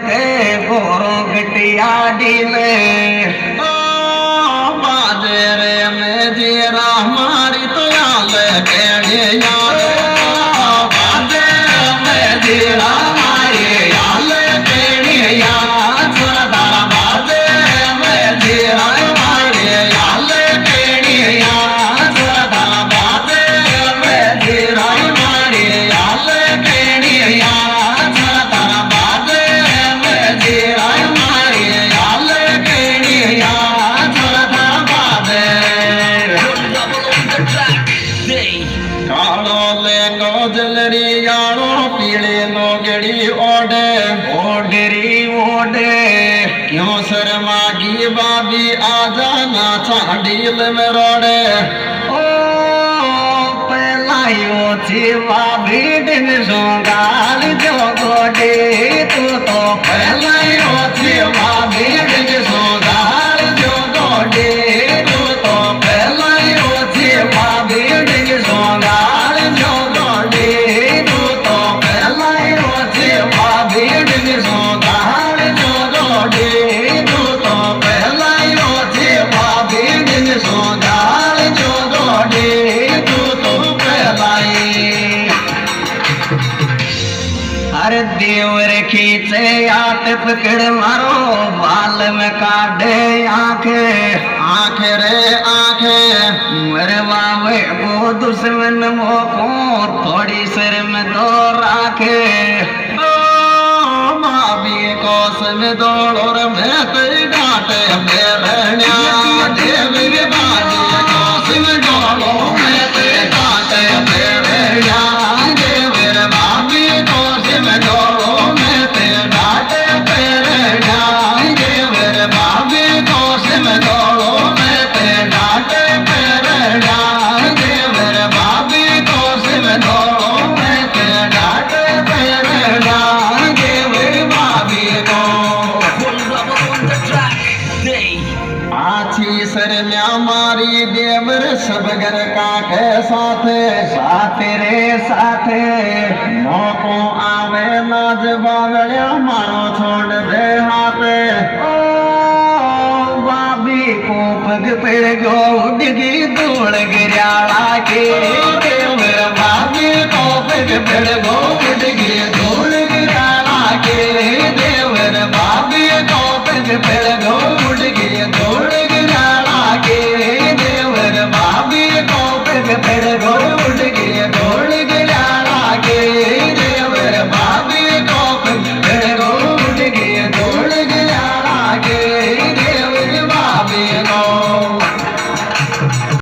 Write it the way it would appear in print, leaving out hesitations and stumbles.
के गोरो गटिया डीले ओ बाजरे में जीरा हमारी तो याद के याद बाजरे में जीरा हमारी याद के याद सुरदारा बाजरे में जीरा हमारी याद के याद सुरदारा बाजरे में जीरा हमारी याद के याद सुरदारा बाजरे में जीरा हमारी याद के याद सुरदारा कालो ले गोजलरी यारो पीले लोगड़ी ओडे ओडरी ओडे क्यों शर्मा की बाबी आजा ना छाड़ील में रोडे ओ पहलायो थी बाबी दिन सोगाल जो गोडे तू तो पहलायो थी बाबी दिन सोगाल जो गोडे तू तो पहलायो थी बाबी दिन सोगाल जो गोडे तू तो पहलायो थी बाबी दिन सोगाल जो गोडे तू तो पहलायो थी बाबी दिन सोगाल जो गोडे तू तो पहलाई अरे देवर खींचे आट पकड़ मारो बाल में काटे आंखे आंखे रे आंखे मेरे बाबे वो दुश्मन मोको थोड़ी सिर में दो राखे ओ भाभी को सम दौड़ और मैं तेरी डांटे बेरण्या देवी बाजी को सम दौड़ो मैं तेरी डांटे बेरण्या देवर भाभी को सम दौड़ो मैं तेरी डांटे बेरण्या देवर भाभी को सम दौड़ो मैं तेरी डांटे बेरण्या देवर भाभी को सम दौड़ो मैं तेरी डांटे बेरण्या देवर भाभी को आछी सरम्या मारी देवर सब घर का के साथ साथ रे साथ मौको आवे नाज बावड़िया मारो छोड़ दे हाथ ओ बाबी को पग पेड़ गो उड़गी धूल गिराला के देवर बाबी को पग पेड़ गो उड़गी धूल गिराला के देवर बाबी को पग पेड़